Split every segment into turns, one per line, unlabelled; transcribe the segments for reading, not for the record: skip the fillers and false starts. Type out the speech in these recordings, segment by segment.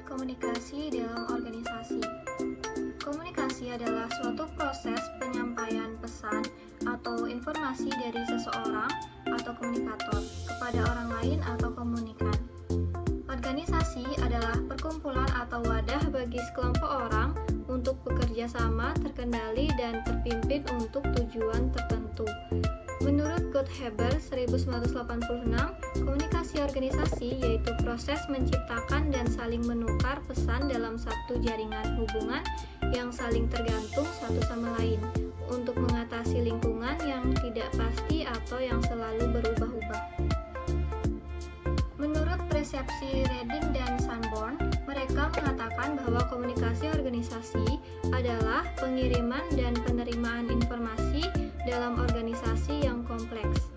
Komunikasi dalam organisasi. Komunikasi adalah suatu proses penyampaian pesan atau informasi dari seseorang atau komunikator kepada orang lain atau komunikan. Organisasi adalah perkumpulan atau wadah bagi sekelompok orang untuk bekerja sama, terkendali, dan terpimpin untuk tujuan tertentu. Menurut Gotthaber 1986, komunikasi organisasi yaitu proses menciptakan dan saling menukar pesan dalam satu jaringan hubungan yang saling tergantung satu sama lain untuk mengatasi lingkungan yang tidak pasti atau yang selalu berubah-ubah. Menurut persepsi Reading dan Sanborn, mereka mengatakan bahwa komunikasi organisasi adalah pengiriman dan penerimaan informasi dalam organisasi yang kompleks.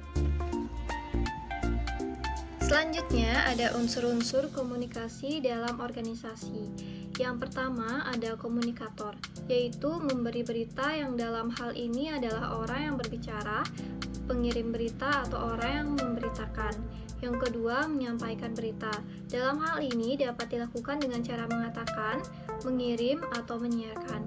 Selanjutnya ada unsur-unsur komunikasi dalam organisasi. Yang pertama ada komunikator, yaitu memberi berita yang dalam hal ini adalah orang yang berbicara, pengirim berita atau orang yang memberitakan. Yang kedua, menyampaikan berita. Dalam hal ini dapat dilakukan dengan cara mengatakan, mengirim, atau menyiarkan.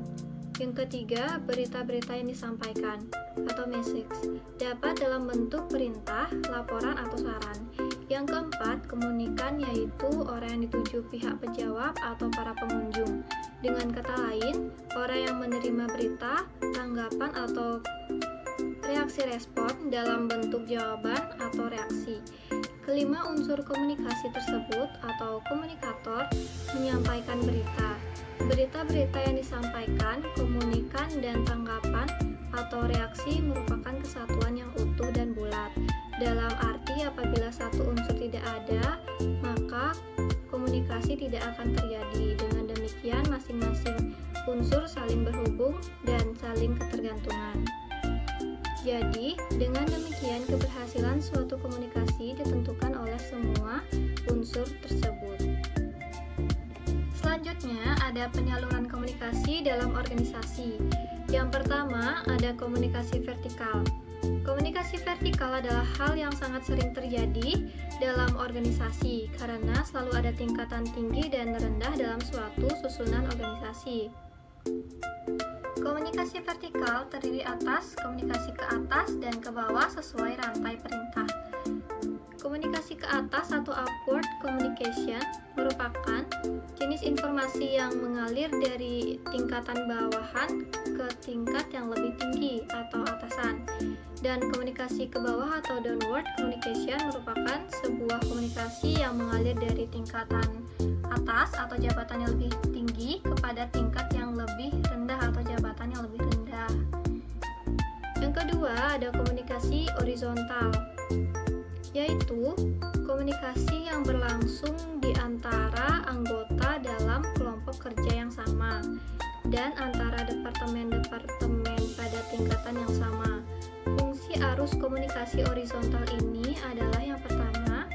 Yang ketiga, berita-berita yang disampaikan atau message dapat dalam bentuk perintah, laporan, atau saran. Yang keempat, komunikan yaitu orang yang dituju pihak penjawab atau para pengunjung. Dengan kata lain, orang yang menerima berita, tanggapan, atau reaksi respon dalam bentuk jawaban atau reaksi. Kelima unsur komunikasi tersebut atau komunikator menyampaikan berita. Berita-berita yang disampaikan, komunikan, dan tanggapan atau reaksi merupakan kesatuan yang utuh dan bulat. Dalam arti apabila satu unsur tidak ada, maka komunikasi tidak akan terjadi. Dengan demikian masing-masing unsur saling berhubung dan saling ketergantungan. Jadi, dengan demikian keberhasilan suatu komunikasi ditentukan oleh semua unsur tersebut. Selanjutnya, ada penyaluran komunikasi dalam organisasi. Yang pertama, ada komunikasi vertikal. Komunikasi vertikal adalah hal yang sangat sering terjadi dalam organisasi karena selalu ada tingkatan tinggi dan rendah dalam suatu susunan organisasi. Komunikasi vertikal terdiri atas komunikasi ke atas dan ke bawah sesuai rantai perintah. Komunikasi ke atas atau upward communication merupakan jenis informasi yang mengalir dari tingkatan bawahan ke tingkat yang lebih tinggi atau atasan. Dan komunikasi ke bawah atau downward communication merupakan sebuah komunikasi yang mengalir dari tingkatan atas atau jabatan yang lebih tinggi kepada tingkat yang lebih rendah atau jabatan yang lebih rendah. Yang kedua ada komunikasi horizontal, yaitu komunikasi yang berlangsung di antara anggota dalam kelompok kerja yang sama dan antara departemen-departemen pada tingkatan yang sama. Fungsi arus komunikasi horizontal ini adalah yang pertama,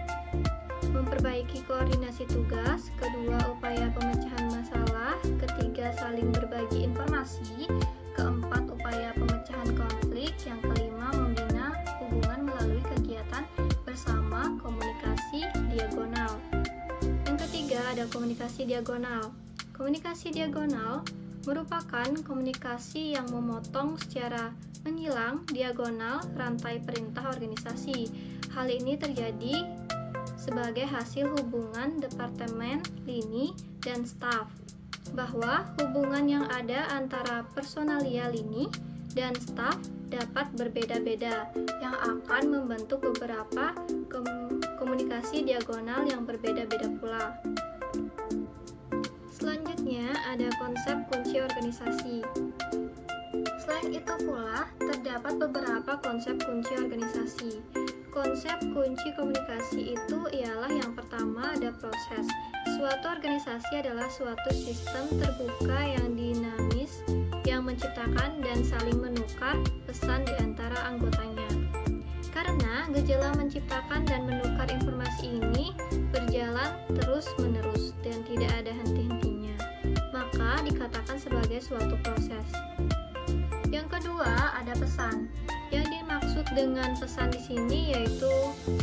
memperbaiki koordinasi tugas, kedua, upaya pemecahan masalah, ketiga, saling berbagi informasi, keempat, upaya pemecahan konflik, yang kelima, membina hubungan melalui kegiatan bersama komunikasi diagonal. Yang ketiga, ada komunikasi diagonal. Komunikasi diagonal merupakan komunikasi yang memotong secara menyilang diagonal rantai perintah organisasi. Hal ini terjadi sebagai hasil hubungan departemen, lini, dan staf, bahwa hubungan yang ada antara personalia lini dan staf dapat berbeda-beda, yang akan membentuk beberapa komunikasi diagonal yang berbeda-beda pula. Selanjutnya ada konsep kunci organisasi. Selain itu pula, terdapat beberapa konsep kunci organisasi. Konsep kunci komunikasi itu ialah yang pertama ada proses. Suatu organisasi adalah suatu sistem terbuka yang dinamis yang menciptakan dan saling menukar pesan di antara anggotanya. Karena gejala menciptakan dan menukar informasi ini berjalan terus-menerus dan tidak ada henti-hentinya, maka dikatakan sebagai suatu proses. Yang kedua ada pesan. Yang dimaksud dengan pesan di sini yaitu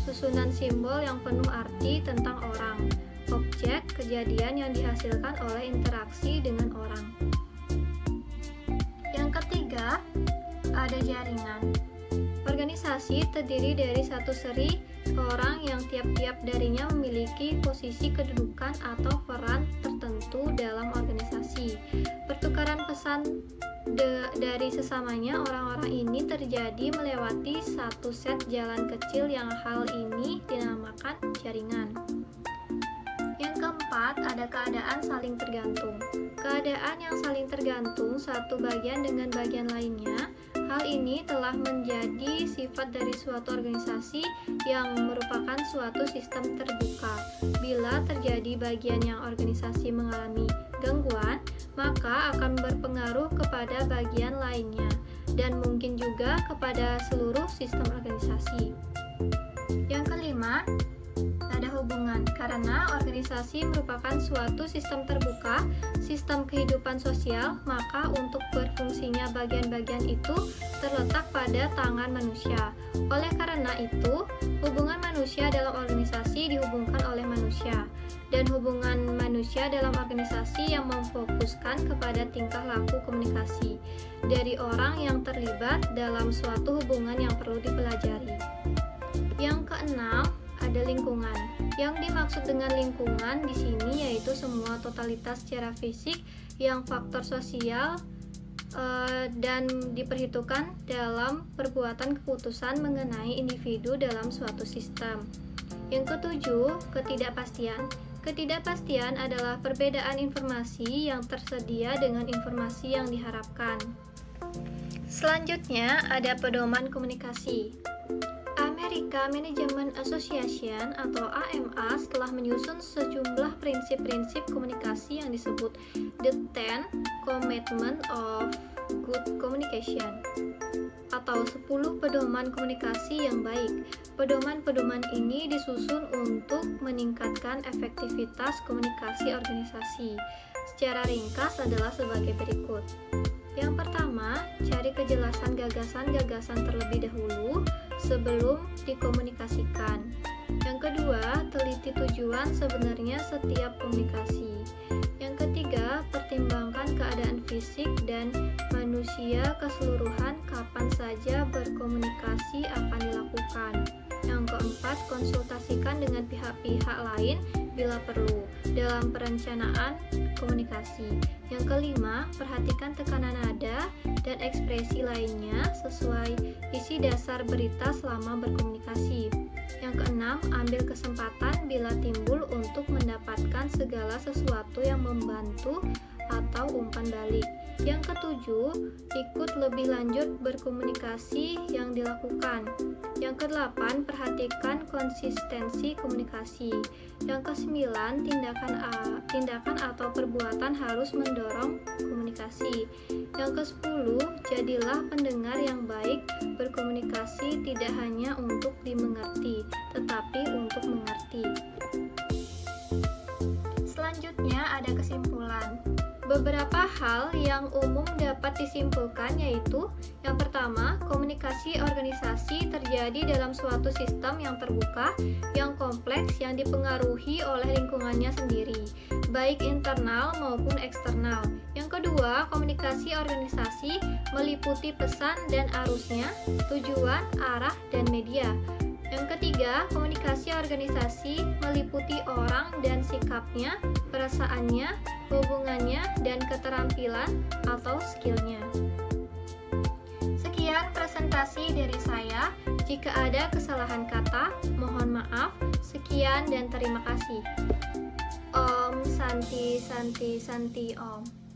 susunan simbol yang penuh arti tentang orang, objek, kejadian yang dihasilkan oleh interaksi dengan orang. Yang ketiga, ada jaringan. Organisasi terdiri dari satu seri orang yang tiap-tiap darinya memiliki posisi kedudukan atau peran tertentu dalam organisasi. Pertukaran pesan dari sesamanya orang-orang ini terjadi melewati satu set jalan kecil yang hal ini dinamakan jaringan. Yang keempat, ada keadaan saling tergantung. Keadaan yang saling tergantung satu bagian dengan bagian lainnya. Hal ini telah menjadi sifat dari suatu organisasi yang merupakan suatu sistem terbuka. Bila terjadi bagian yang organisasi mengalami gangguan, maka akan berpengaruh kepada bagian lainnya dan mungkin juga kepada seluruh sistem organisasi. Yang kelima, ada hubungan. Karena organisasi merupakan suatu sistem terbuka, sistem kehidupan sosial, maka untuk berfungsinya bagian-bagian itu terletak pada tangan manusia. Oleh karena itu, hubungan manusia dalam organisasi dihubungkan oleh manusia, dan hubungan manusia dalam organisasi yang memfokuskan kepada tingkah laku komunikasi dari orang yang terlibat dalam suatu hubungan yang perlu dipelajari. Yang keenam, ada lingkungan. Yang dimaksud dengan lingkungan di sini yaitu semua totalitas secara fisik yang faktor sosial dan diperhitungkan dalam perbuatan keputusan mengenai individu dalam suatu sistem. Yang ketujuh, ketidakpastian. Ketidakpastian adalah perbedaan informasi yang tersedia dengan informasi yang diharapkan. Selanjutnya ada pedoman komunikasi. American Management Association atau AMA telah menyusun sejumlah prinsip-prinsip komunikasi yang disebut The 10 Commandments of Good Communication atau 10 pedoman komunikasi yang baik. Pedoman-pedoman ini disusun untuk meningkatkan efektivitas komunikasi organisasi. Secara ringkas adalah sebagai berikut. Yang pertama, cari kejelasan gagasan-gagasan terlebih dahulu sebelum dikomunikasikan. Yang kedua, teliti tujuan sebenarnya setiap komunikasi. Yang ketiga, pertimbangkan keadaan fisik dan manusia keseluruhan kapan saja berkomunikasi akan dilakukan. Yang keempat, konsultasikan dengan pihak-pihak lain bila perlu dalam perencanaan komunikasi. Yang kelima, perhatikan tekanan nada dan ekspresi lainnya sesuai isi dasar berita selama berkomunikasi. Yang keenam, ambil kesempatan bila timbul untuk mendapatkan segala sesuatu yang membantu atau umpan balik. Yang ketujuh, ikut lebih lanjut berkomunikasi yang dilakukan. Yang kedelapan, perhatikan konsistensi komunikasi. Yang kesembilan, tindakan atau perbuatan harus mendorong komunikasi. Yang kesepuluh, jadilah pendengar yang baik. Berkomunikasi tidak hanya untuk dimengerti, tetapi untuk mengerti. Selanjutnya ada kesimpulan. Beberapa hal yang umum dapat disimpulkan yaitu yang pertama, komunikasi organisasi terjadi dalam suatu sistem yang terbuka, yang kompleks, yang dipengaruhi oleh lingkungannya sendiri, baik internal maupun eksternal. Yang kedua, komunikasi organisasi meliputi pesan dan arusnya, tujuan, arah, dan media. Yang ketiga, komunikasi organisasi meliputi orang dan sikapnya, perasaannya, hubungannya, dan keterampilan atau skillnya. Sekian presentasi dari saya. Jika ada kesalahan kata, mohon maaf. Sekian dan terima kasih. Om Santi Santi Santi Om.